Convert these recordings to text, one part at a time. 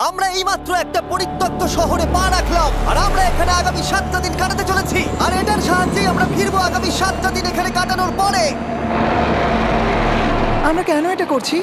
আমরা এইমাত্র একটা পরিত্যক্ত শহরে পা রাখলাম আর আমরা এখানে আগামী 7টা দিন কাটাতে চলেছি আর এটার সাহায্যে আমরা ফিরবো আগামী 7টা দিন এখানে কাটানোর পরে। আমরা কেন এটা করছি?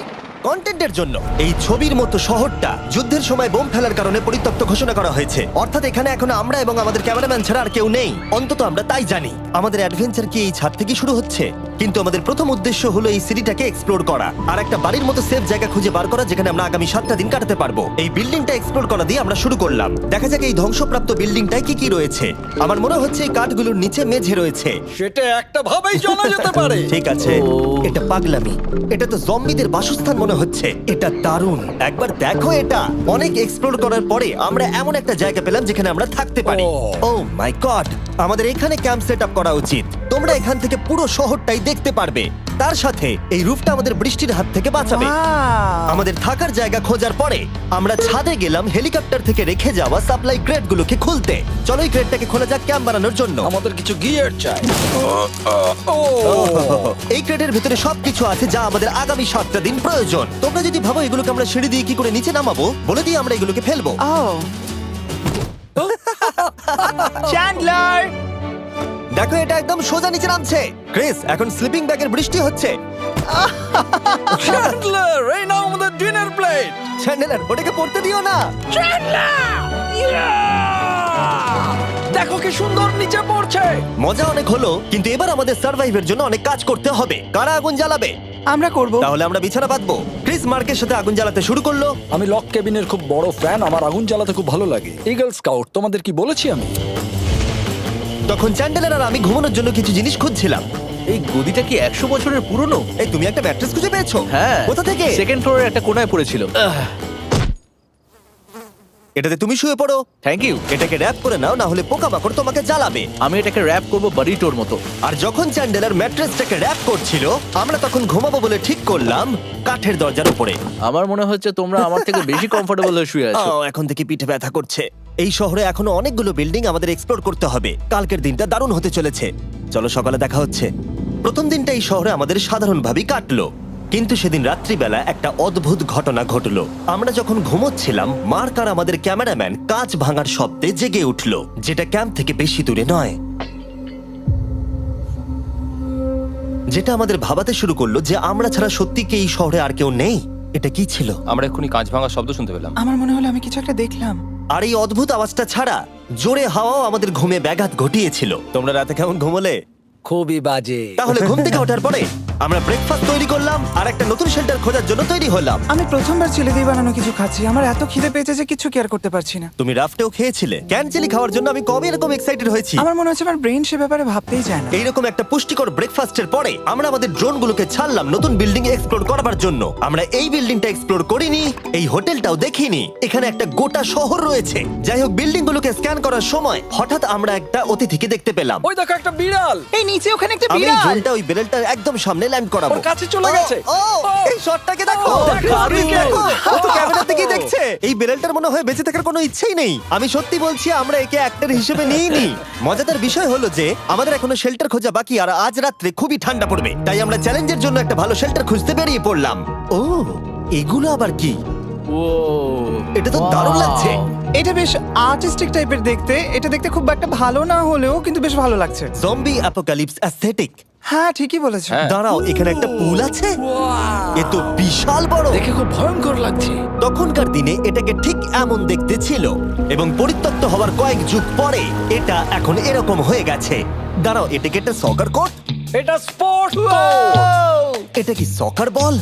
কন্টেন্টের জন্য। এই ছবির মতো শহরটা যুদ্ধের সময় বোম ফেলার কারণে পরিত্যক্ত ঘোষণা করা হয়েছে, অর্থাৎ এখানে এখন আমরা এবং আমাদের ক্যামেরাম্যান ছাড়া আর কেউ নেই। অন্তত আমরা তাই জানি। আমাদের অ্যাডভেঞ্চার কি এই ছাদ থেকে শুরু হচ্ছে? কিন্তু আমাদের প্রথম উদ্দেশ্য হলো এই সিটিটাকে এক্সপ্লোর করা আর একটা বাড়ির মতো সেফ জায়গা খুঁজে বার করা যেখানে আমরা আগামী 7টা দিন কাটাতে পারবো। এই বিল্ডিংটা এক্সপ্লোর করা দিয়ে আমরা শুরু করলাম। দেখা যাক এই ধ্বংসপ্রাপ্ত বিল্ডিংটায় কি কি রয়েছে। আমার মনে হচ্ছে এই কাঠগুলোর নিচে মেঝে রয়েছে। সেটা একটা ভাবেই জানা যেতে পারে। ঠিক আছে, এটা পাগলামি। এটা তো জম্বিদের বাসস্থান মনে হচ্ছে। এটা দারুণ, একবার দেখো এটা। অনেক এক্সপ্লোর করার পরে আমরা এমন একটা জায়গা পেলাম যেখানে আমরা থাকতে পারি। ও মাই গড, আমাদের এখানে ক্যাম্প সেট আপ করা উচিত। তোমরা এখান থেকে পুরো শহরটাই দেখতে পারবে। তার সাথে এই রুফটা আমাদের বৃষ্টির হাত থেকে বাঁচাবে। Wow! আমাদের থাকার জায়গা খোঁজার পরে আমরা ছাদে গেলাম হেলিকপ্টার থেকে রেখে যাওয়া সাপ্লাই ক্রেটগুলোকে খুলতে। চলো এই ক্রেটটাকে খোলা যাক ক্যাম্প বানানোর জন্য। আমাদের কিছু গিয়ার চাই। এই ক্রেটের ভিতরে সবকিছু আছে যা আমাদের আগামী 7টা দিন প্রয়োজন। তোমরা যদি ভাবো এগুলোকে আমরা সিঁড়ি দিয়ে কি করে নিচে নামাবো, বলে দিয়ে আমরা এগুলোকে ফেলবো। Oh! চ্যান্ডলার! দেখো এটা একদম সোজা নিচে নামছে। ক্রিস, এখন স্লিপিং ব্যাগের বৃষ্টি হচ্ছে। চ্যান্ডলার, এই নাও আমাদের ডিনার প্লেট। চ্যান্ডেলার, ওটাকে পড়তে দিও না। দেখো কি সুন্দর নিচে পড়ছে। মজা অনেক হলো, কিন্তু এবার আমাদের সার্ভাইভের জন্য অনেক কাজ করতে হবে। কারা আগুন জ্বালাবে? আমরা করব। তাহলে আমরা বিছানা বাঁধবো। ক্রিস মার্কের সাথে আগুন জ্বালাতে শুরু করলো। আমি লক কেবিনের খুব বড় ফ্যান, আমার আগুন জ্বালাতে খুব ভালো লাগে। ইগল স্কাউট, তোমাদের কি বলেছি আমি? তখন চ্যান্ডেলার আর আমি ঘুমানোর জন্য কিছু জিনিস খুঁজছিলাম। এই গদিটা কি 100 বছরের পুরনো? এই তুমি একটা ম্যাট্রেস খুঁজে পেয়েছো? হ্যাঁ। কোথা থেকে? সেকেন্ড ফ্লোরের একটা কোণায় পড়েছিল। এটাতে তুমি শুয়ে পড়ো। Thank you. এটাকে র‍্যাপ করে নাও, না হলে পোকামাকড় তোমাকে জ্বালাবে। আমি এটাকে র‍্যাপ করব বারিটোর মতো। আর যখন চ্যান্ডেলার ম্যাট্রেসটাকে র‍্যাপ করছিল, আমরা তখন ঘুমাবো বলে ঠিক করলাম কাঠের দরজার উপরে। আমার মনে হচ্ছে তোমরা আমার থেকে বেশি কমফোর্টেবল হয়ে শুয়ে আছো। এখন থেকে পিঠে ব্যথা করছে। এই শহরে এখনো অনেকগুলো বিল্ডিং আমাদের এক্সপ্লোর করতে হবে। কালকের দিনটা দারুণ হতে চলেছে। চলো সকালে দেখা হচ্ছে। প্রথম দিনটা এই শহরে আমাদের সাধারণভাবেই কাটলো, কিন্তু সেদিন রাত্রিবেলা একটা অদ্ভুত ঘটনা ঘটলো। আমরা যখন ঘুমোচ্ছিলাম, মার্ক আর আমাদের ক্যামেরাম্যান কাঁচ ভাঙার শব্দে জেগে উঠলো, যেটা ক্যাম্প থেকে বেশি দূরে নয়। যেটা আমাদের ভাবাতে শুরু করলো যে আমরা ছাড়া সত্যি কি এই শহরে আর কেউ নেই। এটা কি ছিল? আমরা এক্ষুনি কাঁচ ভাঙার শব্দ শুনতে পেলাম। আমার মনে হলো আমি কিছু একটা দেখলাম। আর এই অদ্ভুত আওয়াজটা ছাড়া জোরে হাওয়াও আমাদের ঘুমে ব্যাঘাত ঘটিয়েছিল। তোমরা রাতে কেমন ঘুমোলে? খুবই বাজে। তাহলে ঘুম থেকে ওঠার পরে আমরা ব্রেকফাস্ট তৈরি করলাম আর একটা নতুন শেল্টার খোঁজার জন্য তৈরি হলাম। আমি প্রথমবার ছেলে দিয়ে বানানো কিছু খাচ্ছি। আমার এত খিদে পেয়েছে যে কিছু কেয়ার করতে পারছি না। তুমি রাফটেও খেয়েছিলে। ক্যানচেলি খাওয়ার জন্য আমি কবে এরকম এক্সাইটেড হয়েছি। আমার মনে হচ্ছে আমার ব্রেন সে ব্যাপারে ভাবতেই চায় না। এইরকম একটা পুষ্টিকর ব্রেকফাস্টের পরে আমরা আমাদের ড্রোনগুলোকে ছাড়লাম নতুন বিল্ডিং এক্সপ্লোর করার জন্য। আমরা এই বিল্ডিংটা এক্সপ্লোর করিনি, এই হোটেলটাও দেখিনি। এখানে একটা গোটা শহর রয়েছে। যাই হোক, বিল্ডিংগুলোকে স্ক্যান করার সময় হঠাৎ আমরা একটা অতিথিকে দেখতে পেলাম। ওই দেখো একটা বিড়াল। এই নিচে ওখানে একটা আমি এই বিড়াল। ড্রোনটা ওই বেলটার একদম সামনে ল্যান্ড করাবো। ওর কাছে চলে গেছে। ও, এই শটটাকে দেখো। দারুণ। দেখো, ও তো ক্যামেরা থেকেই দেখছে। এই বেলটার মনে হয় বেঁচে থাকার কোনো ইচ্ছেই নেই। আমি সত্যি বলছি, আমরা একে অ্যাক্টর হিসেবে নিইনি। মজাদার বিষয় হলো যে আমাদের এখনো শেল্টার খোঁজা বাকি, আর আজ রাত্রে খুবই ঠান্ডা পড়বে। তাই আমরা চ্যালেঞ্জের জন্য একটা ভালো শেল্টার খুঁজতে বেরিয়ে পড়লাম। ও, এগুলো আবার কি? ও, এটা তো দারুণ লাগছে। এটা বেশ আর্টিস্টিক টাইপের দেখতে। এটা দেখতে খুব একটা ভালো না হলেও কিন্তু বেশ ভালো লাগছে। Zombie apocalypse aesthetic. হ্যাঁ, ঠিকই বলেছো। হ্যাঁ। দাঁড়াও, এখানে একটা পুল আছে। এ তো বিশাল বড়। দেখে খুব ভয়ঙ্কর লাগছে। তখনকার দিনে এটাকে ঠিক এমন দেখতে ছিল, এবং পরিত্যক্ত হওয়ার কয়েক যুগ পরে এটা এখন এরকম হয়ে গেছে। দাঁড়াও, এটাকে একটা সকার কোর্ট? এটা স্পোর্টস। এটা কি সকার বল?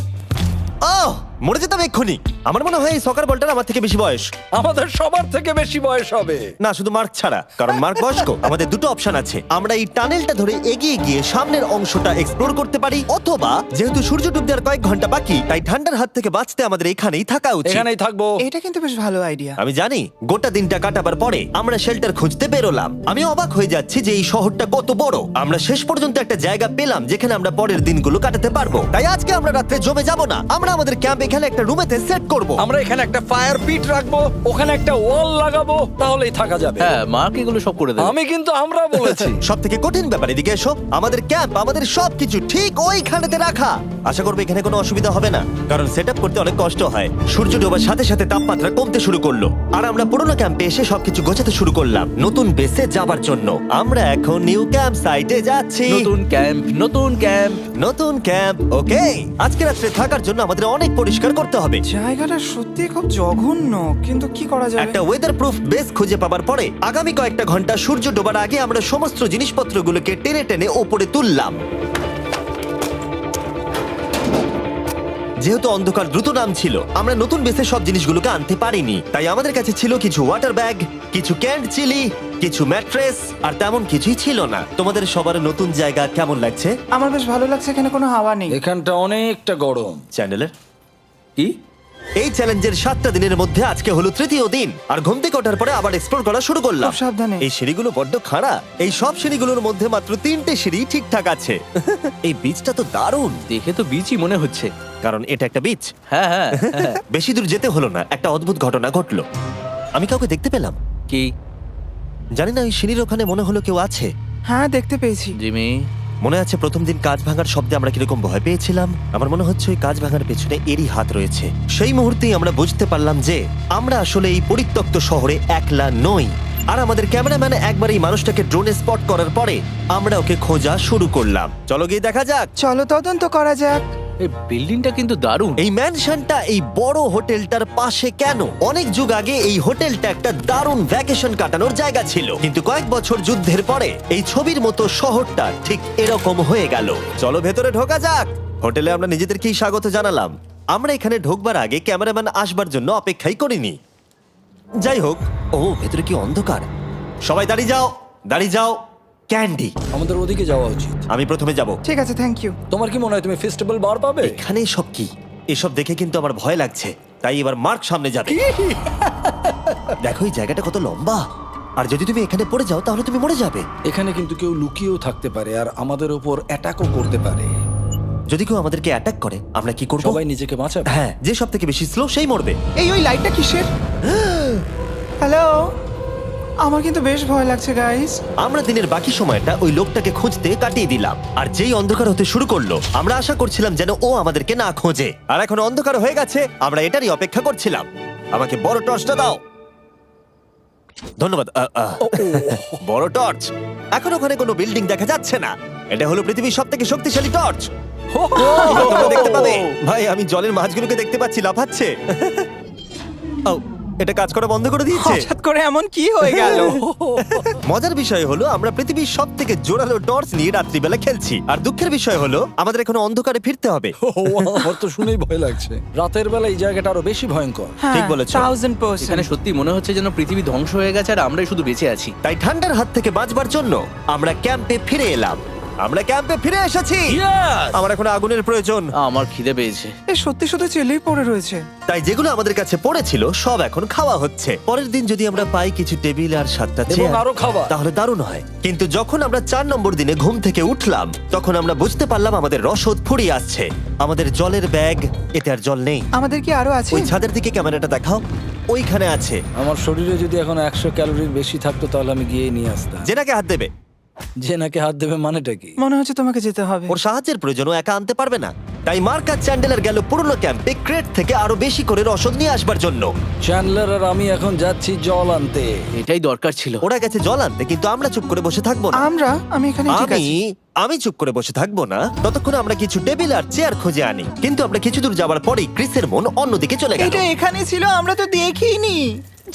আহ, মরে যেতাম এক্ষুনি। আমার মনে হয় এই সকার বলটার আমার থেকে বেশি বয়স। আমাদের সবার থেকে বেশি বয়স হবে। না, শুধু মার্ক ছাড়া, কারণ মার্ক বয়স্ক। আমাদের দুটো অপশন আছে। আমরা এই টানেলটা ধরে এগিয়ে গিয়ে সামনের অংশটা এক্সপ্লোর করতে পারি, অথবা যেহেতু সূর্য ডুব দেওয়ার কয়েক ঘন্টা বাকি, তাই ঠান্ডার হাত থেকে বাঁচতে আমাদের এখানেই থাকা উচিত। এখানেই থাকবো। এটা কিন্তু বেশ ভালো আইডিয়া। আমি জানি। গোটা দিনটা কাটাবার পরে আমরা শেল্টার খুঁজতে বেরোলাম। আমি অবাক হয়ে যাচ্ছি যে এই শহরটা কত বড়। আমরা শেষ পর্যন্ত একটা জায়গা পেলাম যেখানে আমরা পরের দিনগুলো কাটাতে পারবো। তাই আজকে আমরা রাত্রে জমে যাব না। আমরা আমাদের ক্যাম্প এখানে একটা রুমেতে সেট করব। আমরা এখানে একটা ফায়ার পিট রাখবো, ওখানে একটা ওয়াল লাগাবো, তাহলেই থাকা যাবে। হ্যাঁ মার্ক এগুলো সব করে দেবে। আমি কিন্তু আমরা বলেছি। সব থেকে কঠিন ব্যাপার, এদিকে এসো। আমাদের ক্যাম্প, আমাদের সবকিছু ঠিক ওইখানেতে রাখা। আশা করবো এখানে কোনো অসুবিধা হবে না, কারণ সেট আপ করতে অনেক কষ্ট হয়। সূর্য ডোবার সাথে সাথে তাপমাত্রা কমতে শুরু করলো, আর আমরা পুরোনো ক্যাম্পে এসে সবকিছু গোছাতে শুরু করলাম নতুন বেসে যাবার জন্য। আমরা এখন নিউ ক্যাম্প সাইটে যাচ্ছি। নতুন ক্যাম্প, নতুন ক্যাম্প। নতুন ক্যাম্প, ওকে। আজকে রাত্রে থাকার জন্য আমাদের অনেক পরিষ্কার করতে হবে। জায়গাটা সত্যি খুব জঘন্য, কিন্তু কি করা যাবে? একটা ওয়েদার প্রুফ বেস খুঁজে পাবার পরে আগামী কয়েকটা ঘন্টা সূর্য ডোবার আগে আমরা সমস্ত জিনিসপত্রগুলোকে টেনে টেনে ওপরে তুললাম। যেহেতু অন্ধকার দ্রুত নামছিল, আমরা নতুন বেসে সব জিনিসগুলোকে আনতে পারিনি, তাই আমাদের কাছে ছিল কিছু ওয়াটার ব্যাগ, কিছু ক্যান্ড চিলি, কিছু ম্যাট্রেস, আর তেমন কিছুই ছিল না। তোমাদের সবার নতুন জায়গা কেমন লাগছে? আমার বেশ ভালো লাগছে, এখানে কোনো হাওয়া নেই। এখানটা অনেকটা গরম। চ্যানেলের কি? এই চ্যালেঞ্জের 7টা দিনের মধ্যে আজকে হলো তৃতীয় দিন, আর ঘুম থেকে ওঠার পরে আবার এক্সপ্লোর করা শুরু করলাম। খুব সাবধানে। এই সিঁড়িগুলো বড্ড খাড়া। এই সব সিঁড়িগুলোর মধ্যে মাত্র 3টে সিঁড়ি ঠিকঠাক আছে। এই বীজটা তো দারুণ, দেখে তো বিচই মনে হচ্ছে। কারণ এটা একটা বীজ। হ্যাঁ হ্যাঁ হ্যাঁ। বেশি দূর যেতে হলো না, একটা অদ্ভুত ঘটনা ঘটলো। আমি কাউকে দেখতে পেলাম, কি? জানি না, ওই সিঁড়ির ওখানে মনে হলো কেউ আছে। হ্যাঁ, দেখতে পেয়েছি। জিমি, মনে আছে প্রথম দিন কাঁচ ভাঙার শব্দে আমরা কিরকম ভয় পেয়েছিলাম? আমার মনে হচ্ছে ওই কাঁচ ভাঙার পেছনে এরই হাত রয়েছে। সেই মুহূর্তেই আমরা বুঝতে পারলাম যে আমরা আসলে এই পরিত্যক্ত শহরে একলা নই। আর আমাদের ক্যামেরাম্যান একবার এই মানুষটাকে ড্রোনে স্পট করার পরে আমরা ওকে খোঁজা শুরু করলাম। চলো গিয়ে দেখা যাক। চলো তদন্ত করা যাক। এই বিল্ডিংটা কিন্তু দারুণ। এই ম্যানশনটা এই বড় হোটেলটার পাশে কেন? অনেক যুগ আগে এই হোটেলটা একটা দারুণ ভ্যাকেশন কাটানোর জায়গা ছিল, কিন্তু কয়েক বছর যুদ্ধের পরে এই ছবির মতো শহরটা ঠিক এরকম হয়ে গেল। চলো ভেতরে ঢোকা যাক। হোটেলে আমরা নিজেদেরকেই স্বাগত জানালাম। আমরা এখানে ঢোকবার আগে ক্যামেরাম্যান আসবার জন্য অপেক্ষাই করিনি। যাই হোক, ও ভেতরে কি অন্ধকার। সবাই দাঁড়িয়ে যাও, দাঁড়িয়ে যাও। ক্যান্ডি, আমাদের ওদিকে যাওয়া উচিত। আমি প্রথমে যাব। ঠিক আছে, থ্যাংক ইউ। তোমার কি মনে হয় তুমি ফেস্টিভ্যাল বার পাবে? এখানে সব কি? এসব দেখে কিন্তু আমার ভয় লাগছে, তাই এবার মার্ক সামনে যাবে। দেখো এই জায়গাটা কত লম্বা, আর যদি তুমি এখানে পড়ে যাও তাহলে তুমি মরে যাবে। এখানে কিন্তু কেউ লুকিয়েও থাকতে পারে আর আমাদের উপর অ্যাটাকও করতে পারে। যদি কেউ আমাদেরকে অ্যাটাক করে আমরা কি করব? সবাই নিজেকে বাঁচাবে। হ্যাঁ, যে সব থেকে বেশি স্লো সেই মরবে। ওই লাইটটা কিসের? হ্যালো, আমার কিন্তু বেশ ভয় লাগছে গাইস। আমরা দিনের বাকি সময়টা ওই লোকটাকে খুঁজতে কাটিয়ে দিলাম, আর যেই অন্ধকার হতে শুরু করলো আমরা আশা করছিলাম যেন ও আমাদেরকে না খোঁজে। আর এখন অন্ধকার হয়ে গেছে, আমরা এটারই অপেক্ষা করছিলাম। আমাকে বড় টর্চটা দাও। ধন্যবাদ। বড় টর্চ। এখন ওখানে কোনো বিল্ডিং দেখা যাচ্ছে না। এটা হলো পৃথিবীর সব থেকে শক্তিশালী টর্চ। তোমরা দেখতে পাবে। ভাই, আমি জলের মাছগুলোকে দেখতে পাচ্ছি লাফাচ্ছে। ও, এটা কাজ করা বন্ধ করে দিয়েছে। হঠাৎ করে এমন কি হয়ে গেল? মজার বিষয় হলো আমরা পৃথিবীর সব থেকে জোরালো টর্চ নিয়ে রাত্রিবেলা খেলছি, আর দুঃখের বিষয় হলো আমাদের এখন অন্ধকারে ফিরতে হবে। আমার তো শুনেই ভয় লাগছে। রাতের বেলা এই জায়গাটা আরো বেশি ভয়ঙ্কর। ঠিক বলেছো। 1000%। এখানে সত্যি মনে হচ্ছে যেন পৃথিবী ধ্বংস হয়ে গেছে আর আমরাই শুধু বেঁচে আছি। তাই ঠান্ডার হাত থেকে বাঁচবার জন্য আমরা ক্যাম্পে ফিরে এলাম। আমরা ক্যাম্পে ফিরে এসেছি। আমার এখন আগুনের প্রয়োজন। আমার খিদে পেয়েছে। এ সত্যি শুধু চেলেই পড়ে রয়েছে। তাই যেগুলো আমাদের কাছে পড়েছিল সব এখন খাওয়া হচ্ছে। পরের দিন যদি আমরা পাই কিছু টেবিল আর 7টা এবং চেয়ার আরো খাবার। তাহলে দারুণ হয়। কিন্তু যখন আমরা 4 নম্বর দিনে ঘুম থেকে উঠলাম তখন আমরা বুঝতে পারলাম আমাদের রসদ ফুরিয়ে আসছে। আমাদের জলের ব্যাগ, এতে আর জল নেই। আমাদের কি আরো আছে? ওই ছাদের দিকে ক্যামেরাটা দেখাও, ওইখানে আছে। আমার শরীরে যদি এখন 100 ক্যালোরির বেশি থাকতো তাহলে আমি গিয়ে নিয়ে আসতাম। জেনাকে হাত দেবে। যে নাকি হাত দেবে মানেটা কি? মনে হচ্ছে তোমাকে যেতে হবে। ওর সাহায্যের প্রয়োজন, ও একা আনতে পারবে না। তাই মার্ক আর চ্যান্ডেলার গেল পুরনো ক্যাম্পে ক্রেট থেকে আরো বেশি করে রসদ নিয়ে আসবার জন্য। চ্যান্ডলার আর আমি এখন যাচ্ছি জল আনতে। এটাই দরকার ছিল। ওরা গেছে জল আনতে, কিন্তু আমরা চুপ করে বসে থাকবো না। আমি এখানে ঠিক আছি। আমি চুপ করে বসে থাকবো না ততক্ষণ আমরা কিছু টেবিল আর চেয়ার খুঁজে আনি। কিন্তু আমরা কিছু দূর যাবার পরেই ক্রিসের মন অন্যদিকে চলে গেল। এটা এখানে ছিল, আমরা তো দেখিনি।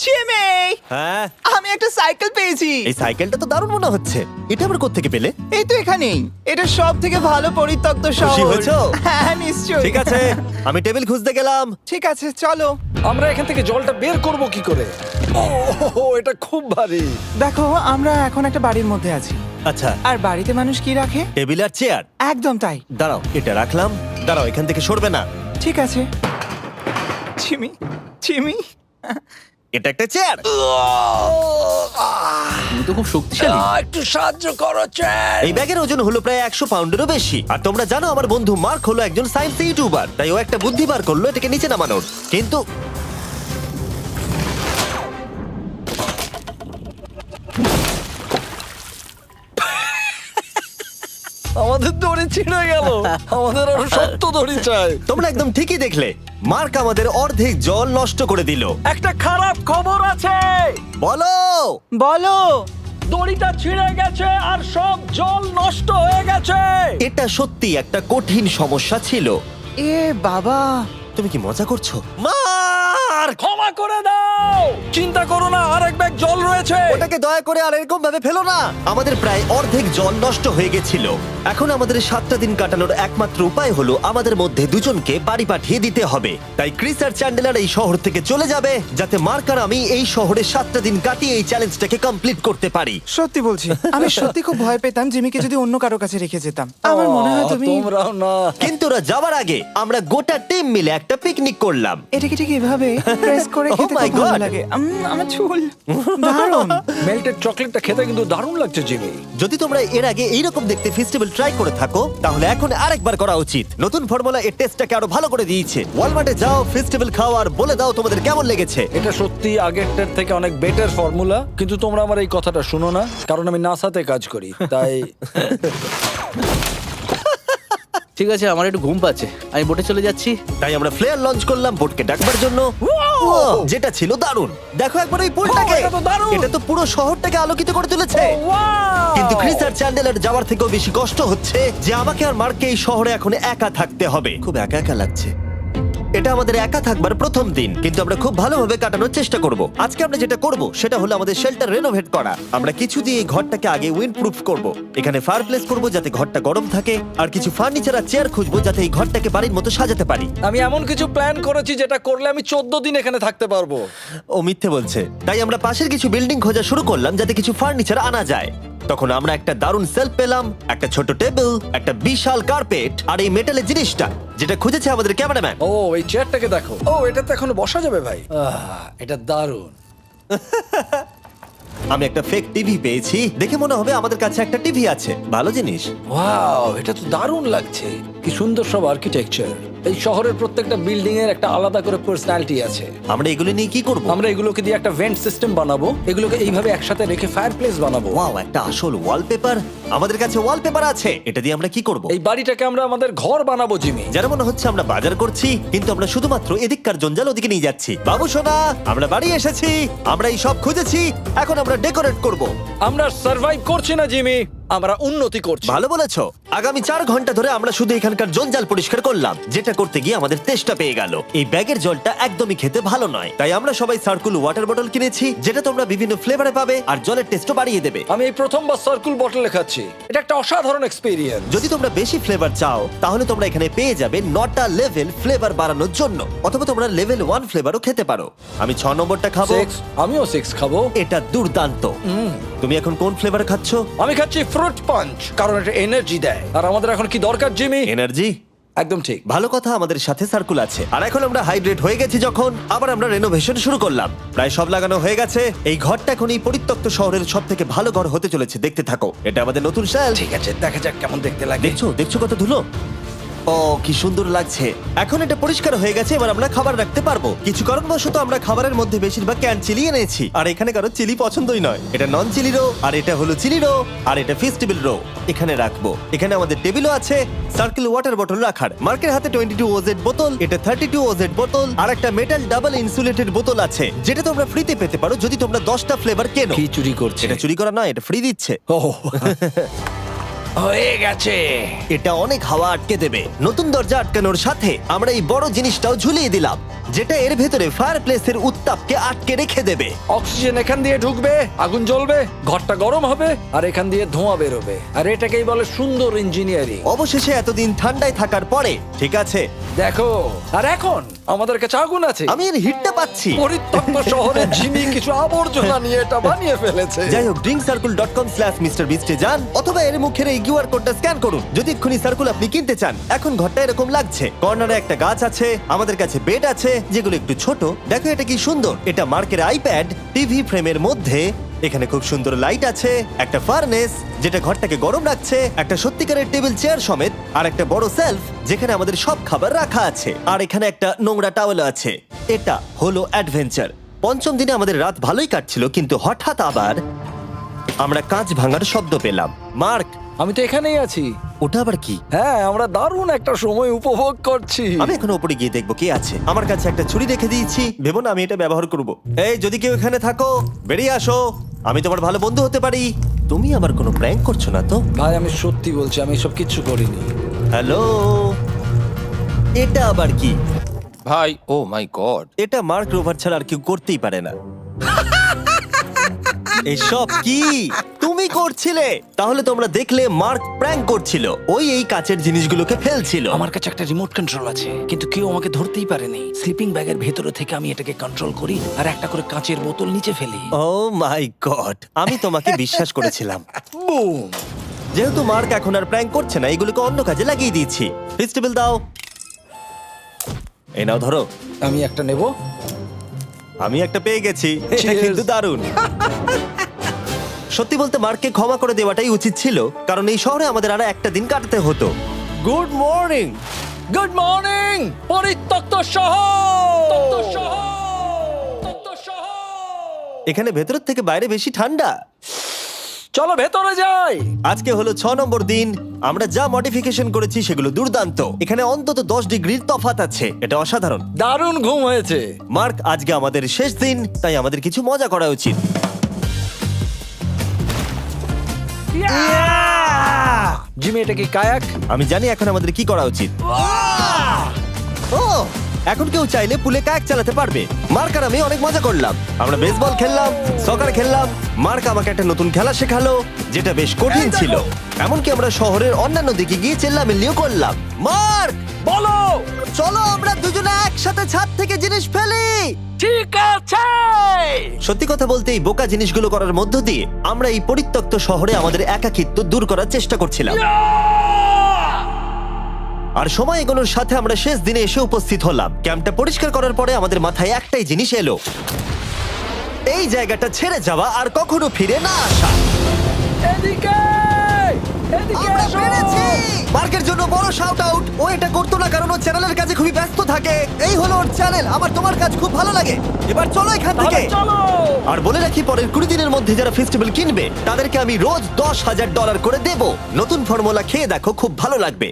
জিমি, হ্যাঁ, আমি একটা সাইকেল পেয়েছি। এই সাইকেলটা তো দারুণ মনে হচ্ছে। এটা আবার কোত্থেকে পেলে? এই তো এখানেই। এটা সব থেকে ভালো পরিত্যক্ত খুশি শহর। হয়েছো? হ্যাঁ, নিশ্চয়ই। ঠিক আছে, আমি টেবিল খুঁজতে গেলাম। ঠিক আছে, চলো। আমরা এখান থেকে জলটা বের করব কি করে? ও, এটা খুব ভারী। দেখো, আমরা এখন একটা বাড়ির মধ্যে আছি। আচ্ছা, আর বাড়িতে মানুষ কি রাখে? টেবিল আর চেয়ার। একদম তাই। দাঁড়াও, এটা রাখলাম। দাঁড়াও, এখান থেকে সরবে না। ঠিক আছে। চিমি, চিমি, এটা একটা চেয়ার। তুমি তো খুব শক্তিশালী। একটু সাহায্য করো চ্যান। এই ব্যাগের ওজন হলো প্রায় 100 পাউন্ডেরও বেশি। আর তোমরা জানো আমার বন্ধু মার্ক হলো একজন সায়েন্স ইউটিউবার, তাই ও একটা বুদ্ধি বার করলো এটাকে নিচে নামানোর। কিন্তু আমাদের দড়ি ছিঁড়ে গেল। আমাদের আরো শক্ত দড়ি চাই। তোমরা একদম ঠিকই দেখলে, মার্ক আমাদের অর্ধেক জল নষ্ট করে দিল। একটা খারাপ খবর আছে, বলো। বলো। দড়িটা ছিঁড়ে গেছে আর সব জল নষ্ট হয়ে গেছে। এটা সত্যি একটা কঠিন সমস্যা ছিল। এ বাবা। তুমি কি মজা করছো? মার্ক, ক্ষমা করে দাও। চিন্তা করো না, আরেক ব্যাগ জল রয়েছে। ওটাকে দয়া করে আর এরকম ভাবে ফেলো না। আমাদের প্রায় অর্ধেক জল নষ্ট হয়ে গেছিল। এখন আমাদের 7টা দিন কাটানোর একমাত্র উপায় হলো আমাদের মধ্যে দুজনকে বাড়ি পাঠিয়ে দিতে হবে। তাই ক্রিস আর চ্যান্ডেলার এই শহর থেকে চলে যাবে, যাতে মার্ক আর আমি এই শহরে 7টা দিন কাটিয়ে এই চ্যালেঞ্জটাকে কমপ্লিট করতে পারি। সত্যি বলছি, আমি সত্যি খুব ভয় পেতাম জিমিকে যদি অন্য কারো কাছে রেখে যেতাম। আমার মনে হয় তুমি তোমরাও না। কিন্তু ওরা যাওয়ার আগে আমরা গোটা টিম মিলে একটা পিকনিক করলাম। এটাকে ঠিক এভাবে প্রেস করে Oh খেতে my খুব ভালো God! লাগে। আমার চুল দারুণ। মেল্টেড চকলেটটা খেতে কিন্তু দারুণ লাগছে জিমি। যদি তোমরা এর আগে এইরকম দেখতে ফেস্টিভ্যাল ট্রাই করে থাকো, তাহলে এখন আরেকবার করা উচিত। নতুন ফর্মুলা এর টেস্টটাকে আরো ভালো করে দিয়েছে। ওয়ালমার্টে যাও, ফেস্টিভ্যাল খাও আর বলে দাও তোমাদের কেমন লেগেছে। এটা সত্যি আগেরটার থেকে অনেক বেটার ফর্মুলা, কিন্তু তোমরা আমার এই কথাটা শুনো না, কারণ আমি নাসাতে কাজ করি, তাই। ঠিক আছে, আমার একটু ঘুম পাচ্ছে, আমি বোটে চলে যাচ্ছি। তাই আমরা ফ্লেয়ার লঞ্চ করলাম বোটকে ডাকবার জন্য। Wow! যেটা ছিল দারুণ। দেখো একবার ওই পুলটাকে। এটা তো দারুণ। এটা তো পুরো শহরটাকে আলোকিত করে তুলেছে। কিন্তু ক্রিস আর চ্যান্ডেলার যাওয়ার থেকেও বেশি কষ্ট হচ্ছে যে আমাকে আর মার্ককে এই শহরে এখন একা থাকতে হবে। খুব একা একা লাগছে। এটা আমাদের একা থাকবার প্রথম দিন, কিন্তু আমরা খুব ভালোভাবে কাটানোর চেষ্টা করব। আজকে আমরা যেটা করব সেটা হলো আমাদের শেল্টার রেনোভেট করা। আমরা কিছু দিয়ে এই ঘরটাকে আগে উইন্ড প্রুফ করব। এখানে ফায়ারপ্লেস করব যাতে ঘরটা গরম থাকে, আর কিছু ফার্নিচার আর চেয়ার খুঁজবো যাতে এই ঘরটাকে বাড়ির মতো সাজাতে পারি। আমি এমন কিছু প্ল্যান করেছি যেটা করলে আমি 14 দিন এখানে থাকতে পারবো। ও মিথ্যে বলছে। তাই আমরা পাশের কিছু বিল্ডিং খোঁজা শুরু করলাম যাতে কিছু ফার্নিচার আনা যায়। তখন আমরা একটা দারুণ সেলফ পেলাম, একটা ছোট টেবিল, একটা বিশাল কার্পেট আর এই মেটালের জিনিসটা যেটা খুঁজেছে আমাদের ক্যামেরাম্যান। ও এই চেয়ারটাকে দেখো। ও এটাতে এখনো বসা যাবে ভাই। এটা দারুণ। আমি একটা ফেক টিভি পেয়েছি, দেখে মনে হবে আমাদের কাছে একটা টিভি আছে। ভালো জিনিস। ওয়াও, এটা তো দারুণ লাগছে। কি সুন্দর সব আর্কিটেকচার। এই শহরের প্রত্যেকটা বিল্ডিং এর একটা আলাদা করে পার্সোনালিটি আছে। আমরা এগুলো নিয়ে কি করব? আমরা এগুলোকে দিয়ে একটা ভেন্ট সিস্টেম বানাবো, এগুলোকে এইভাবে একসাথে রেখে ফায়ারপ্লেস বানাবো। ওয়াও, একটা আসল ওয়ালপেপার। আমাদের কাছে ওয়ালপেপার আছে। এটা দিয়ে আমরা কি করব? এই বাড়িটাকে আমরা আমাদের ঘর বানাবো জিমি। যেন মনে হচ্ছে আমরা বাজার করছি, কিন্তু আমরা শুধুমাত্র এদিককার জঞ্জাল ওদিকে নিয়ে যাচ্ছি। বাবু সোনা, আমরা বাড়ি এসেছি। আমরা এই সব খুঁজেছি, এখন আমরা ডেকোরেট করব। আমরা সার্ভাইভ করছি না জিমি, আমরা উন্নতি করছি। ভালো বলেছো। আগামী 4 ঘন্টা ধরে আমরা শুধু এখানকার জঞ্জাল পরিষ্কার করলাম, যেটা করতে গিয়ে আমাদের তেষ্টা পেয়ে গেল। এই ব্যাগের জলটা একদমই খেতে ভালো নয়, তাই আমরা সবাই সার্কুল ওয়াটার বটল কিনেছি, যেটা তোমরা বিভিন্ন ফ্লেভারে পাবে আর জলের টেস্টও বাড়িয়ে দেবে। আমি এই প্রথমবার সার্কুল বটলে খাচ্ছি, এটা একটা অসাধারণ এক্সপেরিয়েন্স। যদি তোমরা বেশি ফ্লেভার চাও, তাহলে তোমরা এখানে পেয়ে যাবে 9টা লেভেল ফ্লেভার বাড়ানোর জন্য, অথবা তোমরা লেভেল 1 ফ্লেভারও খেতে পারো। আমি 6 নম্বরটা খাবো। আমিও 6 খাবো। এটা দুর্দান্ত। তুমি এখন কোন ফ্লেভার খাচ্ছো? আমি খাচ্ছি ফ্রুট পাঞ্চ, কারণ এটা এনার্জি দেয়। আর আমাদের এখন কি দরকার জিমি? এনার্জি। একদম ঠিক। ভালো কথা, আমাদের সাথে সার্কুল আছে। আর এখন আমরা হাইড্রেট হয়ে গেছি যখন, আবার আমরা রেনোভেশন শুরু করলাম। প্রায় সব লাগানো হয়ে গেছে। এই ঘরটা এখন এই পরিত্যক্ত শহরের সব থেকে ভালো ঘর হতে চলেছে। দেখতে থাকো, এটা আমাদের নতুন স্টাইল। ঠিক আছে, দেখা যাক কেমন দেখতে লাগে। দেখছো কত ধুলো। ও কি সুন্দর লাগছে। এখন এটা পরিষ্কার হয়ে গেছে, এবার আমরা খাবার রাখতে পারবো। কিছু কারণবশত আমরা খাবারের মধ্যে বেশিরভাগ ক্যান চিলি এনেছি, আর এখানে কারো চিলি পছন্দই নয়। এটা নন চিলি রো, আর এটা হলো চিলি রো, আর এটা ফেস্টিভ্যাল রো। এখানে রাখবো। এখানে আমাদের টেবিলও আছে, সার্কেল ওয়াটার বটল রাখার। মার্কের হাতে 22 ওজেড বোতল, এটা 32 ওজেড বোতল, আর একটা মেটাল ডাবল ইনসুলেটেড বোতল আছে, যেটা তোমরা ফ্রিতে পেতে পারো যদি তোমরা 10টা ফ্লেভার কেনো। কি চুরি করছে? এটা চুরি করা নয়, এটা ফ্রি দিচ্ছে। হয়ে গেছে। এটা অনেক হাওয়া আটকে দেবে। নতুন দরজা আটকানোর সাথে আমরা এই বড় জিনিসটাও ঝুলিয়ে দিলাম, যেটা এর ভেতরে ফায়ারপ্লেসের উত্তাপকে আটকে রেখে দেবে। অক্সিজেন এখান দিয়ে ঢুকবে, আগুন জ্বলবে, ঘরটা গরম হবে, আর এখান দিয়ে ধোঁয়া বেরোবে। আর এটাকেই বলে সুন্দর ইঞ্জিনিয়ারিং। অবশেষে এতদিন ঠান্ডায় থাকার পরে ঠিক আছে। দেখো, আর এখন আমাদের কাছে আগুন আছে। আমি এর হিটটা পাচ্ছি। পরিত্যক্ত শহরে জিমি কিছু আবর্জনা নিয়ে এটা বানিয়ে ফেলেছে। যাই হোক, drinkcircle.com/MrBeast এ যান অথবা এর মুখের এই কিউআর কোডটা স্ক্যান করুন যদি এক্ষুনি সার্কুল আপনি কিনতে চান। এখন ঘরটা এরকম লাগছে, কর্নারে একটা গাছ আছে, আমাদের কাছে বেড আছে যেগুলো একটু ছোট। দেখো এটা কি সুন্দর, এটা মার্কের আইপ্যাড টিভি ফ্রেমের মধ্যে। এখানে খুব সুন্দর লাইট আছে, একটা ফার্নেস যেটা ঘরটাকে গরম রাখছে, একটা সত্যিকারের টেবিল চেয়ার সমেত, আর একটা বড় সেলফ যেখানে আমাদের সব খাবার রাখা আছে, আর এখানে একটা নোংরা টাওয়েল আছে। এটা হলো অ্যাডভেঞ্চার। পঞ্চম দিনে আমাদের রাত ভালোই কাটছিল, কিন্তু হঠাৎ আবার আমরা কাঁচ ভাঙার শব্দ পেলাম। মার্ক, আমি তো এখানেই আছি। ওটা আবার কি? হ্যাঁ, আমরা দারুণ একটা সময় উপভোগ করছি। আমি এখন উপরে গিয়ে দেখবো কি আছে। আমার কাছে একটা ছুরি রেখে দিয়েছি, ভেবো না আমি এটা ব্যবহার করব। এই, যদি কেউ এখানে থাকো বেরিয়ে আসো, আমি তোমার ভালো বন্ধু হতে পারি। তুমি আমার কোনো প্র্যাঙ্ক করছো না তো? ভাই, আমি সত্যি বলছি, আমি এসব কিচ্ছু করিনি। হ্যালো, এটা আবার কি? ভাই, ও মাই গড। এটা মার্ক রোভার ছাড়া আর কেউ করতেই পারে না। এসব কি তুমি করছিলে? তাহলে তোমরা দেখলে মার্ক প্র্যাঙ্ক করছিল। ওই এই কাচের জিনিসগুলোকে ফেলছিল। আমার কাছে একটা রিমোট কন্ট্রোল আছে, কিন্তু কেউ আমাকে ধরতেই পারেনি। স্লিপিং ব্যাগের ভেতরে থেকে আমি এটাকে কন্ট্রোল করি আর একটা করে কাঁচের বোতল নিচে ফেলি। ও মাই গড, আমি তোমাকে বিশ্বাস করেছিলাম। বুম! যেহেতু মার্ক এখন আর প্র্যাঙ্ক করছে না, এগুলোকে অন্য কাজে লাগিয়ে দিয়েছি। ফেস্টিভ্যাল দাও। এই নাও, ধরো। আমি একটা নেব। আমি একটা পেয়ে গেছি। এটা Cheers! কিন্তু দারুণ। সত্যি বলতে মার্ককে ক্ষমা করে দেওয়াটাই উচিত ছিল, কারণ এই শহরে আমাদের আর একটা দিন কাটাতে হতো। Good morning. গুড মর্নিং, পরিত্যক্ত শহর। এখানে ভেতরের থেকে বাইরে বেশি ঠান্ডা। চলো ভেতরে যাই। আজকে হলো 6 নম্বর দিন। আমরা যা মডিফিকেশন করেছি সেগুলো দুর্দান্ত। এখানে অন্তত 10 ডিগ্রির তফাৎ আছে, এটা অসাধারণ। দারুণ ঘুম হয়েছে। মার্ক, আজকে আমাদের শেষ দিন, তাই আমাদের কিছু মজা করা উচিত। জিমি, এটা কি কায়াক? আমি জানি এখন আমাদের কি করা উচিত। ও, এখন কেউ চাইলে পুলে কায়াক চালাতে পারবে। মার্ক আর আমি অনেক মজা করলাম। আমরা বেসবল খেললাম, সকার খেললাম। মার্ক আমাকে একটা নতুন খেলা শেখালো যেটা বেশ কঠিন ছিল। এমনকি আমরা শহরের অন্যান্য দিকে গিয়ে চেল্লামিল্লিও করলাম। মার্ক, বলো। চলো আমরা দুজনে একসাথে ছাদ থেকে জিনিস ফেলি। ঠিক আছে। সত্যি কথা বলতে এই বোকা জিনিসগুলো করার মধ্য দিয়ে আমরা এই পরিত্যক্ত শহরে আমাদের একাকিত্ব দূর করার চেষ্টা করছিলাম। আর সময় এগোনোর সাথে আমরা শেষ দিনে এসে উপস্থিত হলাম। ক্যাম্পটা পরিষ্কার করার পরে আমাদের মাথায় একটাই জিনিস এলো, এই জায়গাটা ছেড়ে যাওয়া আর কখনো ফিরে না আসা। এদিকে, এদিকে আমরা এসো। পেরেছি! মার্কের জন্য বড় শাউট আউট। ও এটা করতো না কারণ ও চ্যানেলের কাছে খুবই ব্যস্ত থাকে। এই হলো ওর চ্যানেল। আমার তোমার কাজ খুব ভালো লাগে। এবার চলো এখান থেকে। তাহলে চলো। আর বলে রাখি, পরের 20 দিনের মধ্যে যারা ফেস্টিভ্যাল কিনবে তাদেরকে আমি রোজ $10,000 করে দেব। নতুন ফর্মুলা খেয়ে দেখো, খুব ভালো লাগবে।